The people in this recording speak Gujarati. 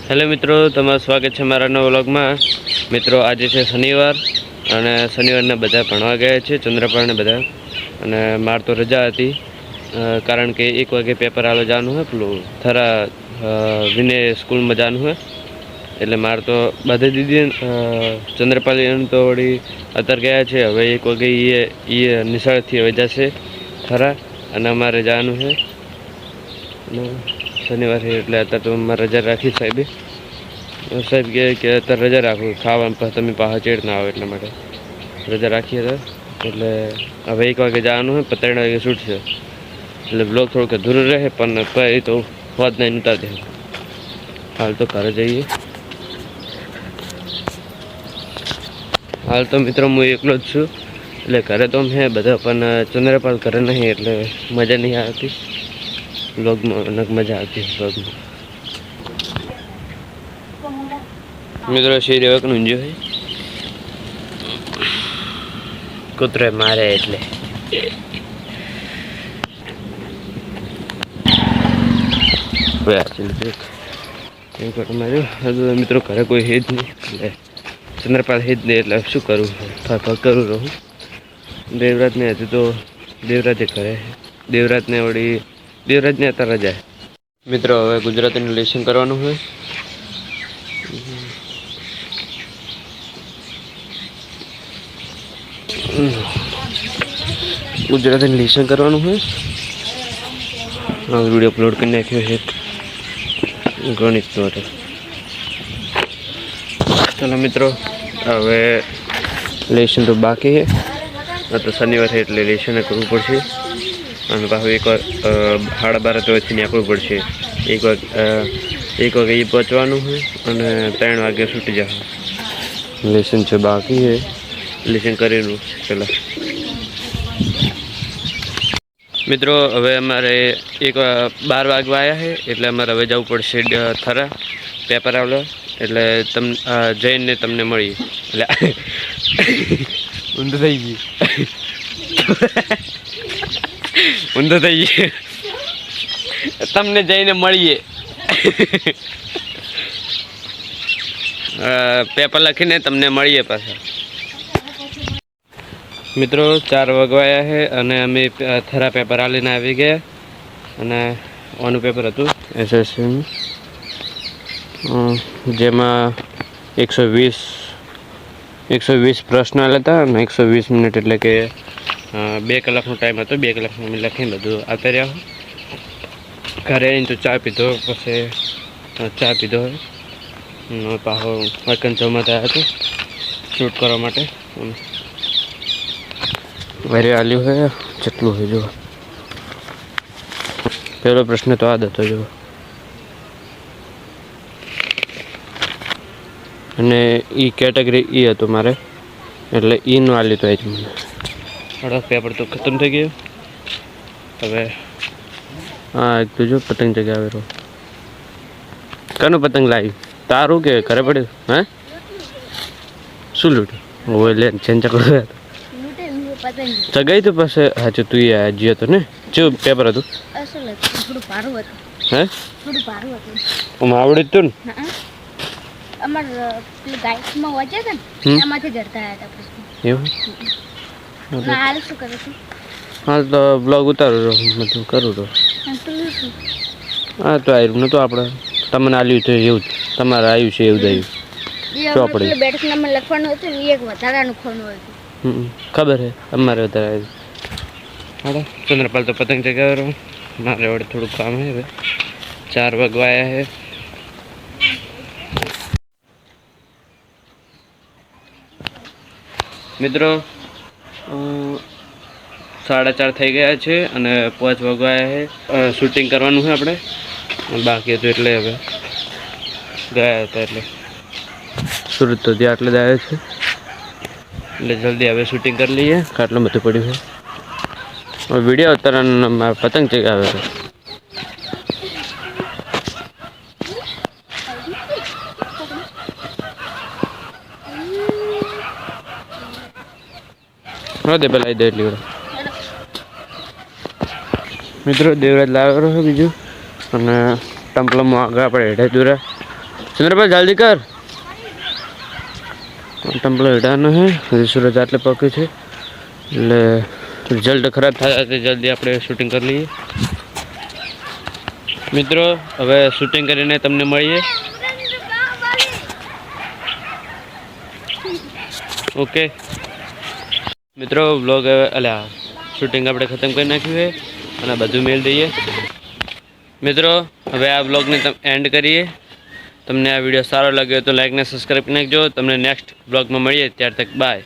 હેલો મિત્રો, તમારું સ્વાગત છે મારા નવા વ્લોગમાં। મિત્રો આજે છે શનિવાર અને શનિવારને બધા ભણવા ગયા છે, ચંદ્રપાળને બધા। અને માર તો રજા હતી કારણ કે 1 વાગે પેપર આલો જવાનું હોય, પેલું થરા વિને સ્કૂલમાં જવાનું હોય એટલે માર તો બધા દીદી ચંદ્રપાલ તો વળી અત્યારે ગયા છે। હવે 1 વાગે એ નિશાળથી હવે જશે થરા અને અમારે જવાનું છે। शनिवार है એટલે અત્યારે તો મારે રજા રાખી સાહેબે। સાહેબ કે અત્યારે રજા રાખું, ખાવા તમે પાછા ચેડ ના આવો એટલા માટે રજા રાખીએ તો એટલે હવે 1 વાગે જવાનું હોય, 3 વાગે છૂટશે એટલે બ્લોગ થોડુંક અધૂરું રહે પણ એ તો વાત નહીં ઉતાર દે। હાલ તો ઘરે જઈએ। હાલ તો મિત્રો હું એકલો જ છું એટલે ઘરે તો હે બધા, પણ ચંદ્રપાલ ઘરે નહીં એટલે મજા નહીં આવતી વ્લોગમાં, અલગ મજા આવતી વ્લોગમાં। મિત્રો શેર એવા કનું જો હે કૂતરે મારે એટલે મિત્રો ઘરે કોઈ હે જ નહીં એટલે ચંદ્રપાલ હે જ નહીં એટલે શું કરું, કરું રહું। દેવરાજને હજુ તો દેવરાજે ઘરે, દેવરાજને વળી દેવરાજને અત્યારે રજા। મિત્રો હવે ગુજરાતીનું લેસન કરવાનું હોય, ગુજરાતીનું લેસન કરવાનું હોય। વિડીયો અપલોડ કરી નાખ્યો છે ગણિતનો હતો। ચાલો મિત્રો હવે લેસન તો બાકી છે, તો શનિવાર છે એટલે લેસન કરવું પડશે અને પાછું 12:30 તો વચ્ચે નીકળવું પડશે। 1 વાગે એ પહોંચવાનું હોય અને 3 વાગે છૂટી જશે। લેસન છે બાકી છે, લેસન કરેલું પહેલાં। મિત્રો હવે અમારે 12 વાગવા આવ્યા છે એટલે અમારે હવે જવું પડશે થરા પેપર આવલો એટલે જઈને તમને મળીએ। એટલે ઊંધું થઈ ગયું, ઊંધું થઈ ગયું, તમને જઈને મળીએ। પેપર લખીને તમને મળીએ પાછા। મિત્રો 4 વાગવાયા છે અને અમે થરા પેપર આલીને આવી ગયા અને ઓનું પેપર હતું એસએસસીનું, જેમાં 120 પ્રશ્ન હતા અને 120 મિનિટ એટલે કે 2 કલાકનો ટાઈમ હતો। 2 કલાકમાં અમે લખીને બધું આવતા રહ્યા। ઘરે આવીને તો ચા પીધો, પછી ચા પીધો હોય પાછો વાકન જમા થયા હતો શૂટ કરવા માટે। ઘરે આલ્યું હોય જેટલું હોય જો, પહેલો પ્રશ્ન તો આ હતો જો, અને એ કેટેગરી એ હતું મારે એટલે ઈનું આલ્યું તો એ જ મને। થોડો પેપર તો ખતમ થઈ ગયો। હવે હા એક તો જો પતંગ જગ્યા આવેલો, કનું પતંગ લાવી તારું કે ઘરે પડ્યું? હે શું લૂટ્યું? હોય લે ચેન ચકડો ચગાઈ તો પાસે હાચું તું હજી હતો ને? શું પેપર હતું? હે આવડે જ તું ને? હાલ તો બ્લોગ ઉતારું બધું કરું તો હા તો આવ્યું નતું આપણે તમને આલ્યું તો એવું જ તમારે આવ્યું છે એવું જ આવ્યું ખબર હે અમારે વધારે આવ્યું। હાલો ચંદ્રપાલ તો પતંગ ચગાવ્યો, મારે વડે થોડું કામ હે। હવે 4 વાગવા આવ્યા છે। મિત્રો 4:30 થઈ ગયા છે અને 5 વાગવા આવ્યા છે। શૂટિંગ કરવાનું છે આપણે, બાકી હતું એટલે હવે ગયા હતા એટલે સુરત તો ત્યાં એટલે જ આવ્યો છે એટલે જલ્દી હવે શૂટિંગ કરી લઈએ। આટલું બધું પડ્યું છે। વિડીયો અત્યારે પતંગ ચગાવે છે। હા દે પેલા દે એટલી મિત્રો દેવરાજ લાવેલો છે બીજું અને ટમ્પલમાં આગળ આપણે હેઠે દૂરા चंद्रभाई जल्दी कर टेम्पलो હેઠાનો है હજી सूरज આટલે પહોંચ્યું છે એટલે રિઝલ્ટ ખરાબ થાય તે જલ્દી આપણે શૂટિંગ કરી લઈએ મિત્રો હવે શૂટિંગ કરીને તમને મળીએ ઓકે મિત્રો વ્લોગ અલ્યા શૂટિંગ આપણે ખતમ કરી નાખ્યું છે અને બધું મેળ દઈએ મિત્રો હવે આ વ્લોગને એન્ડ કરીએ તમને આ વિડીયો સારો લાગ્યો તો લાઈક ને સબસ્ક્રાઈબ કરી નાખજો તમને નેક્સ્ટ વ્લોગમાં મળીએ ત્યાર તક બાય